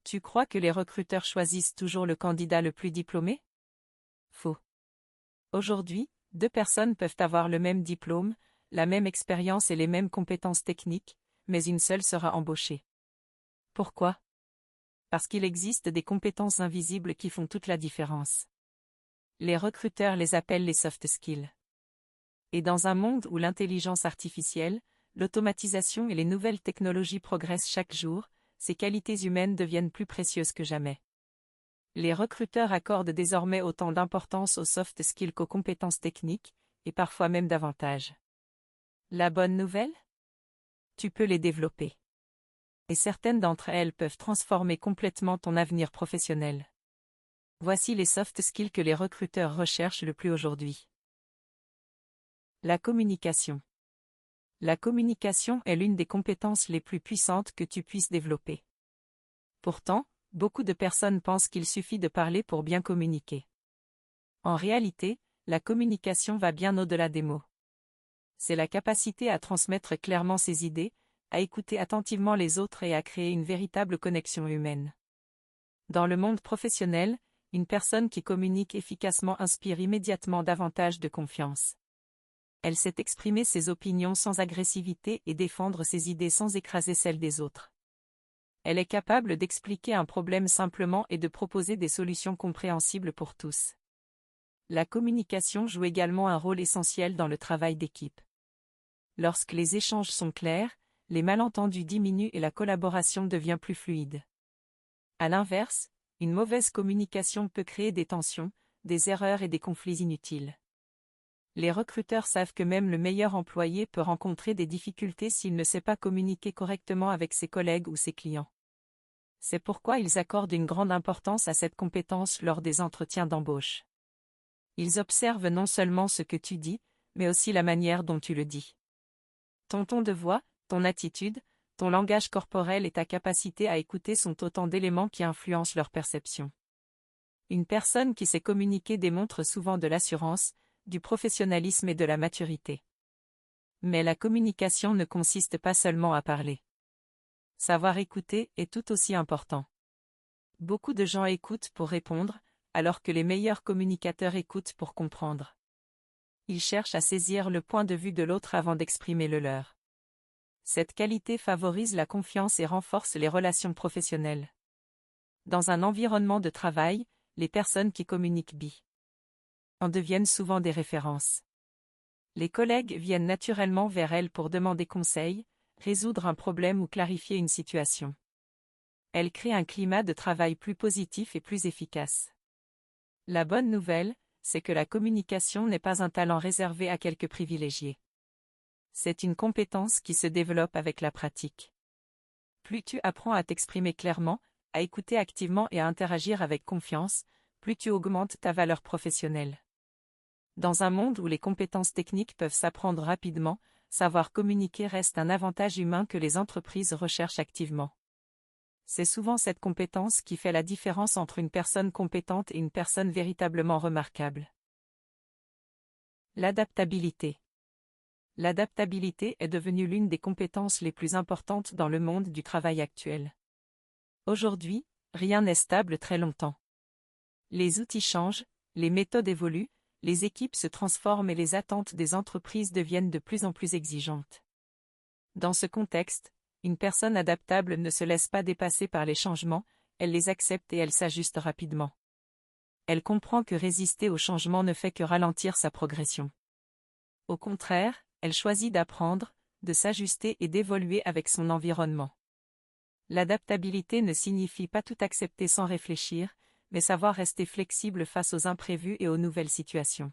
Tu crois que les recruteurs choisissent toujours le candidat le plus diplômé? Faux. Aujourd'hui, deux personnes peuvent avoir le même diplôme, la même expérience et les mêmes compétences techniques, mais une seule sera embauchée. Pourquoi? Parce qu'il existe des compétences invisibles qui font toute la différence. Les recruteurs les appellent les soft skills. Et dans un monde où l'intelligence artificielle, l'automatisation et les nouvelles technologies progressent chaque jour, ces qualités humaines deviennent plus précieuses que jamais. Les recruteurs accordent désormais autant d'importance aux soft skills qu'aux compétences techniques, et parfois même davantage. La bonne nouvelle? Tu peux les développer. Et certaines d'entre elles peuvent transformer complètement ton avenir professionnel. Voici les soft skills que les recruteurs recherchent le plus aujourd'hui. La communication. La communication est l'une des compétences les plus puissantes que tu puisses développer. Pourtant, beaucoup de personnes pensent qu'il suffit de parler pour bien communiquer. En réalité, la communication va bien au-delà des mots. C'est la capacité à transmettre clairement ses idées, à écouter attentivement les autres et à créer une véritable connexion humaine. Dans le monde professionnel, une personne qui communique efficacement inspire immédiatement davantage de confiance. Elle sait exprimer ses opinions sans agressivité et défendre ses idées sans écraser celles des autres. Elle est capable d'expliquer un problème simplement et de proposer des solutions compréhensibles pour tous. La communication joue également un rôle essentiel dans le travail d'équipe. Lorsque les échanges sont clairs, les malentendus diminuent et la collaboration devient plus fluide. À l'inverse, une mauvaise communication peut créer des tensions, des erreurs et des conflits inutiles. Les recruteurs savent que même le meilleur employé peut rencontrer des difficultés s'il ne sait pas communiquer correctement avec ses collègues ou ses clients. C'est pourquoi ils accordent une grande importance à cette compétence lors des entretiens d'embauche. Ils observent non seulement ce que tu dis, mais aussi la manière dont tu le dis. Ton ton de voix, ton attitude, ton langage corporel et ta capacité à écouter sont autant d'éléments qui influencent leur perception. Une personne qui sait communiquer démontre souvent de l'assurance, du professionnalisme et de la maturité. Mais la communication ne consiste pas seulement à parler. Savoir écouter est tout aussi important. Beaucoup de gens écoutent pour répondre, alors que les meilleurs communicateurs écoutent pour comprendre. Ils cherchent à saisir le point de vue de l'autre avant d'exprimer le leur. Cette qualité favorise la confiance et renforce les relations professionnelles. Dans un environnement de travail, les personnes qui communiquent bien en deviennent souvent des références. Les collègues viennent naturellement vers elles pour demander conseil, résoudre un problème ou clarifier une situation. Elles créent un climat de travail plus positif et plus efficace. La bonne nouvelle, c'est que la communication n'est pas un talent réservé à quelques privilégiés. C'est une compétence qui se développe avec la pratique. Plus tu apprends à t'exprimer clairement, à écouter activement et à interagir avec confiance, plus tu augmentes ta valeur professionnelle. Dans un monde où les compétences techniques peuvent s'apprendre rapidement, savoir communiquer reste un avantage humain que les entreprises recherchent activement. C'est souvent cette compétence qui fait la différence entre une personne compétente et une personne véritablement remarquable. L'adaptabilité. L'adaptabilité est devenue l'une des compétences les plus importantes dans le monde du travail actuel. Aujourd'hui, rien n'est stable très longtemps. Les outils changent, les méthodes évoluent, les équipes se transforment et les attentes des entreprises deviennent de plus en plus exigeantes. Dans ce contexte, une personne adaptable ne se laisse pas dépasser par les changements, elle les accepte et elle s'ajuste rapidement. Elle comprend que résister au changement ne fait que ralentir sa progression. Au contraire, elle choisit d'apprendre, de s'ajuster et d'évoluer avec son environnement. L'adaptabilité ne signifie pas tout accepter sans réfléchir, mais savoir rester flexible face aux imprévus et aux nouvelles situations.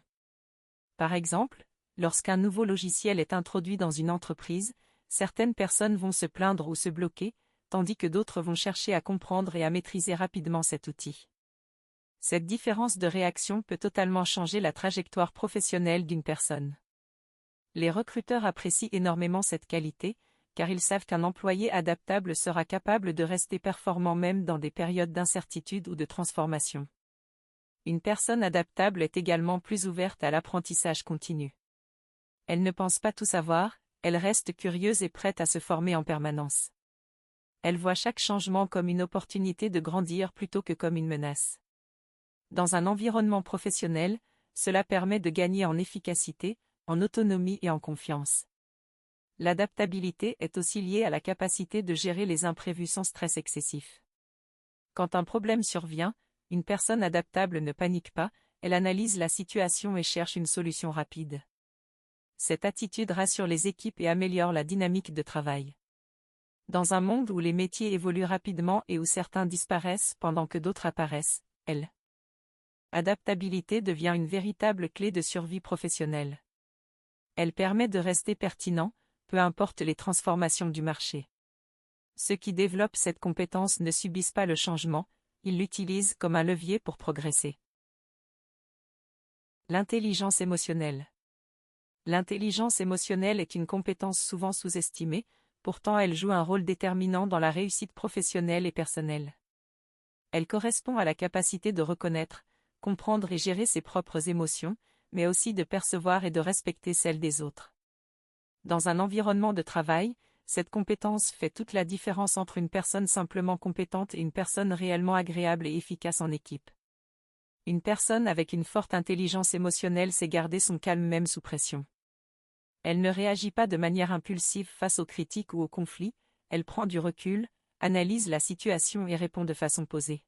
Par exemple, lorsqu'un nouveau logiciel est introduit dans une entreprise, certaines personnes vont se plaindre ou se bloquer, tandis que d'autres vont chercher à comprendre et à maîtriser rapidement cet outil. Cette différence de réaction peut totalement changer la trajectoire professionnelle d'une personne. Les recruteurs apprécient énormément cette qualité, car ils savent qu'un employé adaptable sera capable de rester performant même dans des périodes d'incertitude ou de transformation. Une personne adaptable est également plus ouverte à l'apprentissage continu. Elle ne pense pas tout savoir, elle reste curieuse et prête à se former en permanence. Elle voit chaque changement comme une opportunité de grandir plutôt que comme une menace. Dans un environnement professionnel, cela permet de gagner en efficacité, en autonomie et en confiance. L'adaptabilité est aussi liée à la capacité de gérer les imprévus sans stress excessif. Quand un problème survient, une personne adaptable ne panique pas, elle analyse la situation et cherche une solution rapide. Cette attitude rassure les équipes et améliore la dynamique de travail. Dans un monde où les métiers évoluent rapidement et où certains disparaissent pendant que d'autres apparaissent, l'adaptabilité devient une véritable clé de survie professionnelle. Elle permet de rester pertinent, peu importe les transformations du marché. Ceux qui développent cette compétence ne subissent pas le changement, ils l'utilisent comme un levier pour progresser. L'intelligence émotionnelle. L'intelligence émotionnelle est une compétence souvent sous-estimée, pourtant elle joue un rôle déterminant dans la réussite professionnelle et personnelle. Elle correspond à la capacité de reconnaître, comprendre et gérer ses propres émotions, mais aussi de percevoir et de respecter celles des autres. Dans un environnement de travail, cette compétence fait toute la différence entre une personne simplement compétente et une personne réellement agréable et efficace en équipe. Une personne avec une forte intelligence émotionnelle sait garder son calme même sous pression. Elle ne réagit pas de manière impulsive face aux critiques ou aux conflits, elle prend du recul, analyse la situation et répond de façon posée.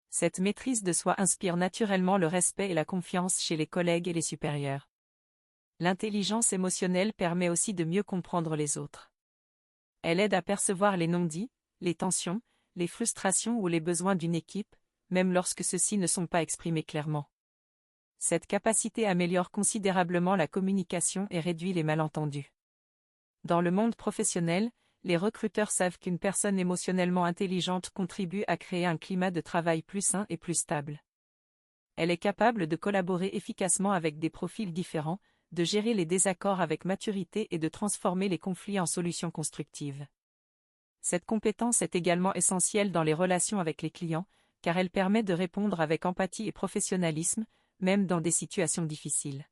Cette maîtrise de soi inspire naturellement le respect et la confiance chez les collègues et les supérieurs. L'intelligence émotionnelle permet aussi de mieux comprendre les autres. Elle aide à percevoir les non-dits, les tensions, les frustrations ou les besoins d'une équipe, même lorsque ceux-ci ne sont pas exprimés clairement. Cette capacité améliore considérablement la communication et réduit les malentendus. Dans le monde professionnel, les recruteurs savent qu'une personne émotionnellement intelligente contribue à créer un climat de travail plus sain et plus stable. Elle est capable de collaborer efficacement avec des profils différents, de gérer les désaccords avec maturité et de transformer les conflits en solutions constructives. Cette compétence est également essentielle dans les relations avec les clients, car elle permet de répondre avec empathie et professionnalisme, même dans des situations difficiles.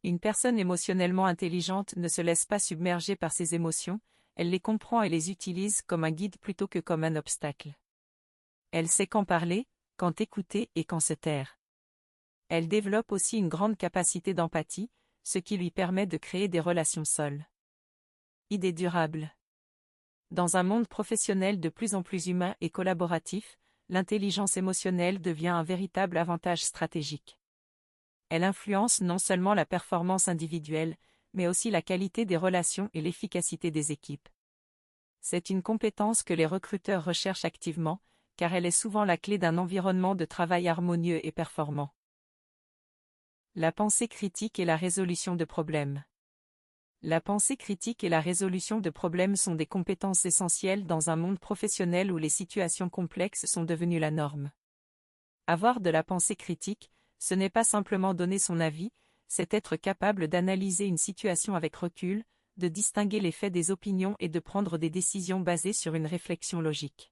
Une personne émotionnellement intelligente ne se laisse pas submerger par ses émotions, elle les comprend et les utilise comme un guide plutôt que comme un obstacle. Elle sait quand parler, quand écouter et quand se taire. Elle développe aussi une grande capacité d'empathie, ce qui lui permet de créer des relations solides. Idée durable. Dans un monde professionnel de plus en plus humain et collaboratif, l'intelligence émotionnelle devient un véritable avantage stratégique. Elle influence non seulement la performance individuelle, mais aussi la qualité des relations et l'efficacité des équipes. C'est une compétence que les recruteurs recherchent activement, car elle est souvent la clé d'un environnement de travail harmonieux et performant. La pensée critique et la résolution de problèmes. La pensée critique et la résolution de problèmes sont des compétences essentielles dans un monde professionnel où les situations complexes sont devenues la norme. Avoir de la pensée critique, ce n'est pas simplement donner son avis, c'est être capable d'analyser une situation avec recul, de distinguer les faits des opinions et de prendre des décisions basées sur une réflexion logique.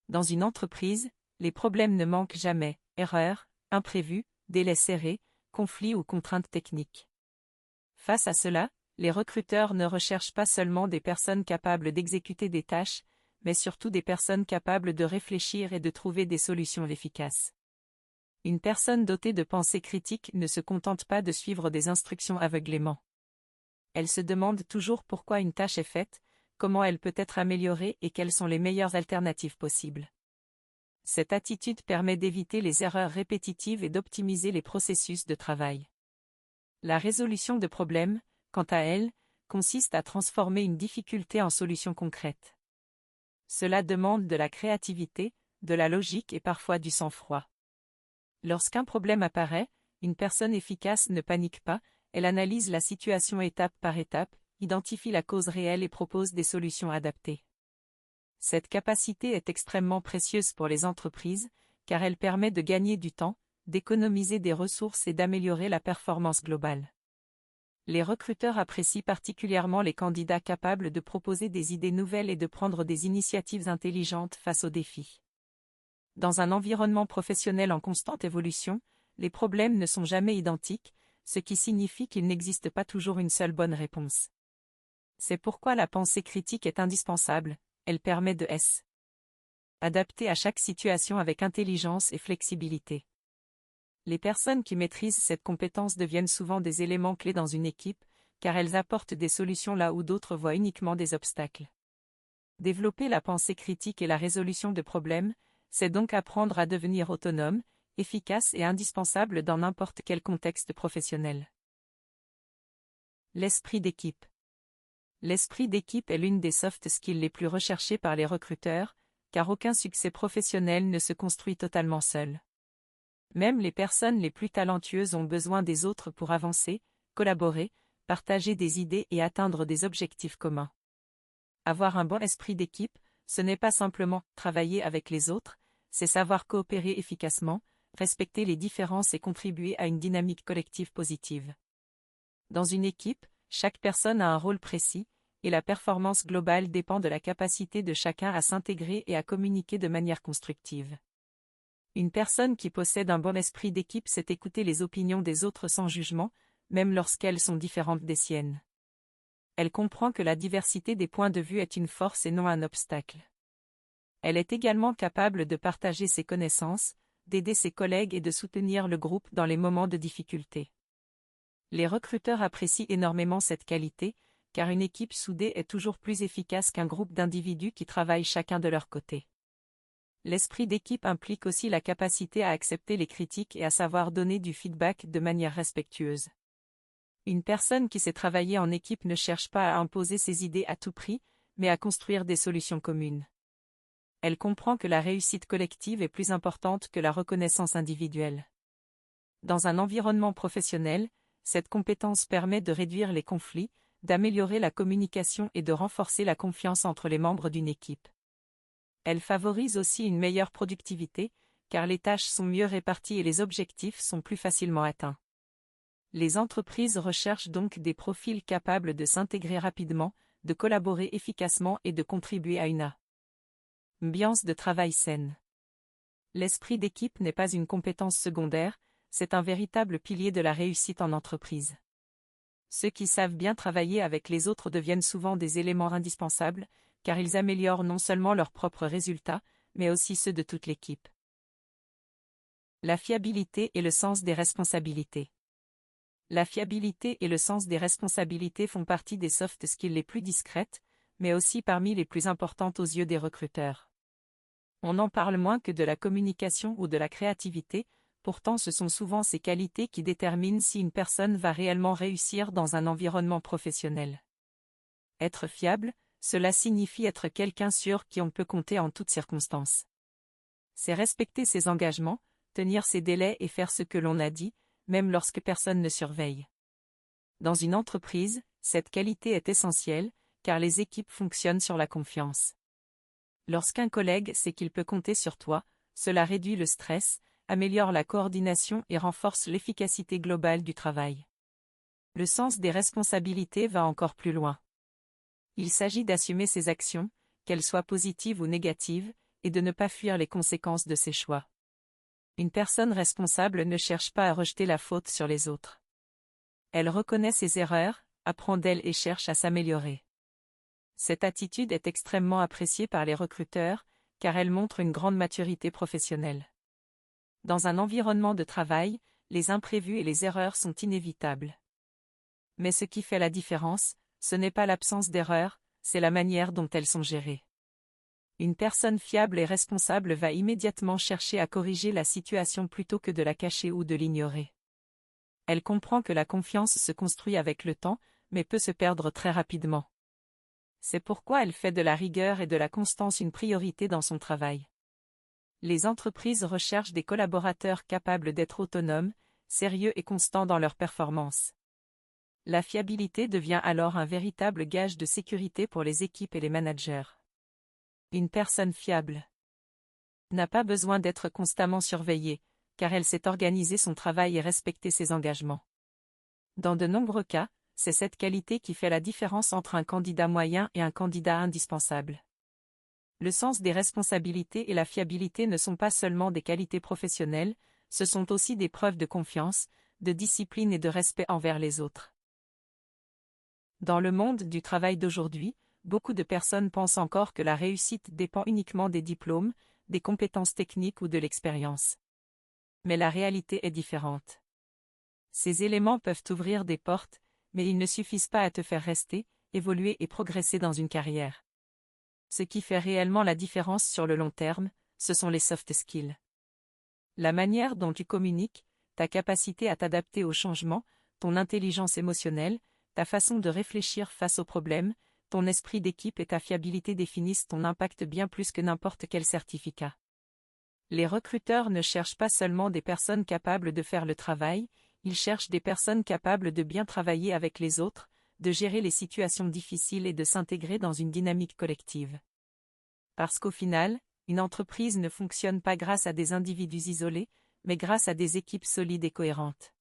Dans une entreprise, les problèmes ne manquent jamais, erreurs, imprévus, délais serrés, conflits ou contraintes techniques. Face à cela, les recruteurs ne recherchent pas seulement des personnes capables d'exécuter des tâches, mais surtout des personnes capables de réfléchir et de trouver des solutions efficaces. Une personne dotée de pensée critique ne se contente pas de suivre des instructions aveuglément. Elle se demande toujours pourquoi une tâche est faite, comment elle peut être améliorée et quelles sont les meilleures alternatives possibles. Cette attitude permet d'éviter les erreurs répétitives et d'optimiser les processus de travail. La résolution de problèmes, quant à elle, consiste à transformer une difficulté en solution concrète. Cela demande de la créativité, de la logique et parfois du sang-froid. Lorsqu'un problème apparaît, une personne efficace ne panique pas, elle analyse la situation étape par étape, identifie la cause réelle et propose des solutions adaptées. Cette capacité est extrêmement précieuse pour les entreprises, car elle permet de gagner du temps, d'économiser des ressources et d'améliorer la performance globale. Les recruteurs apprécient particulièrement les candidats capables de proposer des idées nouvelles et de prendre des initiatives intelligentes face aux défis. Dans un environnement professionnel en constante évolution, les problèmes ne sont jamais identiques, ce qui signifie qu'il n'existe pas toujours une seule bonne réponse. C'est pourquoi la pensée critique est indispensable, Elle permet de adapter à chaque situation avec intelligence et flexibilité. Les personnes qui maîtrisent cette compétence deviennent souvent des éléments clés dans une équipe, car elles apportent des solutions là où d'autres voient uniquement des obstacles. Développer la pensée critique et la résolution de problèmes, c'est donc apprendre à devenir autonome, efficace et indispensable dans n'importe quel contexte professionnel. L'esprit d'équipe. L'esprit d'équipe est l'une des soft skills les plus recherchées par les recruteurs, car aucun succès professionnel ne se construit totalement seul. Même les personnes les plus talentueuses ont besoin des autres pour avancer, collaborer, partager des idées et atteindre des objectifs communs. Avoir un bon esprit d'équipe, ce n'est pas simplement travailler avec les autres, c'est savoir coopérer efficacement, respecter les différences et contribuer à une dynamique collective positive. Dans une équipe, chaque personne a un rôle précis, et la performance globale dépend de la capacité de chacun à s'intégrer et à communiquer de manière constructive. Une personne qui possède un bon esprit d'équipe sait écouter les opinions des autres sans jugement, même lorsqu'elles sont différentes des siennes. Elle comprend que la diversité des points de vue est une force et non un obstacle. Elle est également capable de partager ses connaissances, d'aider ses collègues et de soutenir le groupe dans les moments de difficulté. Les recruteurs apprécient énormément cette qualité, car une équipe soudée est toujours plus efficace qu'un groupe d'individus qui travaillent chacun de leur côté. L'esprit d'équipe implique aussi la capacité à accepter les critiques et à savoir donner du feedback de manière respectueuse. Une personne qui sait travailler en équipe ne cherche pas à imposer ses idées à tout prix, mais à construire des solutions communes. Elle comprend que la réussite collective est plus importante que la reconnaissance individuelle. Dans un environnement professionnel, cette compétence permet de réduire les conflits, d'améliorer la communication et de renforcer la confiance entre les membres d'une équipe. Elle favorise aussi une meilleure productivité, car les tâches sont mieux réparties et les objectifs sont plus facilement atteints. Les entreprises recherchent donc des profils capables de s'intégrer rapidement, de collaborer efficacement et de contribuer à une ambiance de travail saine. L'esprit d'équipe n'est pas une compétence secondaire, c'est un véritable pilier de la réussite en entreprise. Ceux qui savent bien travailler avec les autres deviennent souvent des éléments indispensables, car ils améliorent non seulement leurs propres résultats, mais aussi ceux de toute l'équipe. La fiabilité et le sens des responsabilités. La fiabilité et le sens des responsabilités font partie des soft skills les plus discrètes, mais aussi parmi les plus importantes aux yeux des recruteurs. On en parle moins que de la communication ou de la créativité, pourtant ce sont souvent ces qualités qui déterminent si une personne va réellement réussir dans un environnement professionnel. Être fiable, cela signifie être quelqu'un sur qui on peut compter en toutes circonstances. C'est respecter ses engagements, tenir ses délais et faire ce que l'on a dit, même lorsque personne ne surveille. Dans une entreprise, cette qualité est essentielle, car les équipes fonctionnent sur la confiance. Lorsqu'un collègue sait qu'il peut compter sur toi, cela réduit le stress, améliore la coordination et renforce l'efficacité globale du travail. Le sens des responsabilités va encore plus loin. Il s'agit d'assumer ses actions, qu'elles soient positives ou négatives, et de ne pas fuir les conséquences de ses choix. Une personne responsable ne cherche pas à rejeter la faute sur les autres. Elle reconnaît ses erreurs, apprend d'elles et cherche à s'améliorer. Cette attitude est extrêmement appréciée par les recruteurs, car elle montre une grande maturité professionnelle. Dans un environnement de travail, les imprévus et les erreurs sont inévitables. Mais ce qui fait la différence, ce n'est pas l'absence d'erreurs, c'est la manière dont elles sont gérées. Une personne fiable et responsable va immédiatement chercher à corriger la situation plutôt que de la cacher ou de l'ignorer. Elle comprend que la confiance se construit avec le temps, mais peut se perdre très rapidement. C'est pourquoi elle fait de la rigueur et de la constance une priorité dans son travail. Les entreprises recherchent des collaborateurs capables d'être autonomes, sérieux et constants dans leur performance. La fiabilité devient alors un véritable gage de sécurité pour les équipes et les managers. Une personne fiable n'a pas besoin d'être constamment surveillée, car elle sait organiser son travail et respecter ses engagements. Dans de nombreux cas, c'est cette qualité qui fait la différence entre un candidat moyen et un candidat indispensable. Le sens des responsabilités et la fiabilité ne sont pas seulement des qualités professionnelles, ce sont aussi des preuves de confiance, de discipline et de respect envers les autres. Dans le monde du travail d'aujourd'hui, beaucoup de personnes pensent encore que la réussite dépend uniquement des diplômes, des compétences techniques ou de l'expérience. Mais la réalité est différente. Ces éléments peuvent t'ouvrir des portes, mais ils ne suffisent pas à te faire rester, évoluer et progresser dans une carrière. Ce qui fait réellement la différence sur le long terme, ce sont les soft skills. La manière dont tu communiques, ta capacité à t'adapter aux changements, ton intelligence émotionnelle, ta façon de réfléchir face aux problèmes, ton esprit d'équipe et ta fiabilité définissent ton impact bien plus que n'importe quel certificat. Les recruteurs ne cherchent pas seulement des personnes capables de faire le travail, ils cherchent des personnes capables de bien travailler avec les autres, de gérer les situations difficiles et de s'intégrer dans une dynamique collective. Parce qu'au final, une entreprise ne fonctionne pas grâce à des individus isolés, mais grâce à des équipes solides et cohérentes.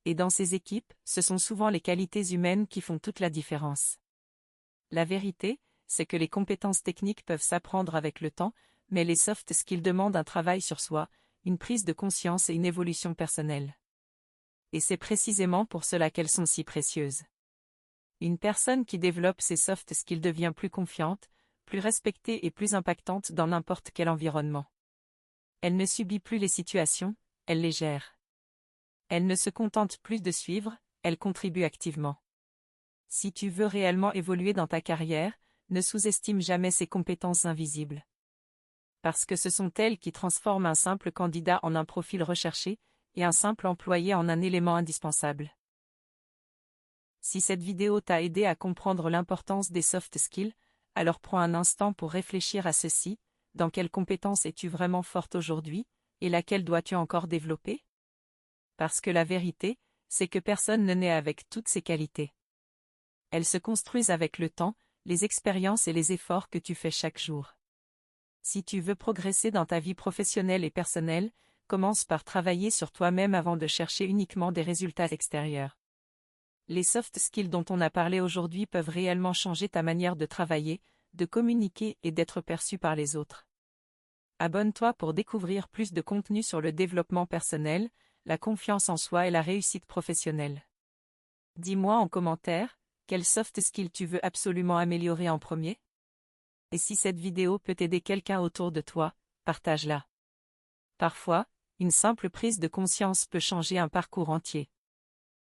Et dans ces équipes, ce sont souvent les qualités humaines qui font toute la différence. La vérité, c'est que les compétences techniques peuvent s'apprendre avec le temps, mais les soft skills demandent un travail sur soi, une prise de conscience et une évolution personnelle. Et c'est précisément pour cela qu'elles sont si précieuses. Une personne qui développe ses soft skills devient plus confiante, plus respectée et plus impactante dans n'importe quel environnement. Elle ne subit plus les situations, elle les gère. Elle ne se contente plus de suivre, elle contribue activement. Si tu veux réellement évoluer dans ta carrière, ne sous-estime jamais ces compétences invisibles. Parce que ce sont elles qui transforment un simple candidat en un profil recherché, et un simple employé en un élément indispensable. Si cette vidéo t'a aidé à comprendre l'importance des soft skills, alors prends un instant pour réfléchir à ceci, dans quelles compétences es-tu vraiment forte aujourd'hui, et laquelle dois-tu encore développer? Parce que la vérité, c'est que personne ne naît avec toutes ces qualités. Elles se construisent avec le temps, les expériences et les efforts que tu fais chaque jour. Si tu veux progresser dans ta vie professionnelle et personnelle, commence par travailler sur toi-même avant de chercher uniquement des résultats extérieurs. Les soft skills dont on a parlé aujourd'hui peuvent réellement changer ta manière de travailler, de communiquer et d'être perçu par les autres. Abonne-toi pour découvrir plus de contenu sur le développement personnel, la confiance en soi et la réussite professionnelle. Dis-moi en commentaire, quel soft skill tu veux absolument améliorer en premier? Et si cette vidéo peut aider quelqu'un autour de toi, partage-la. Parfois, une simple prise de conscience peut changer un parcours entier.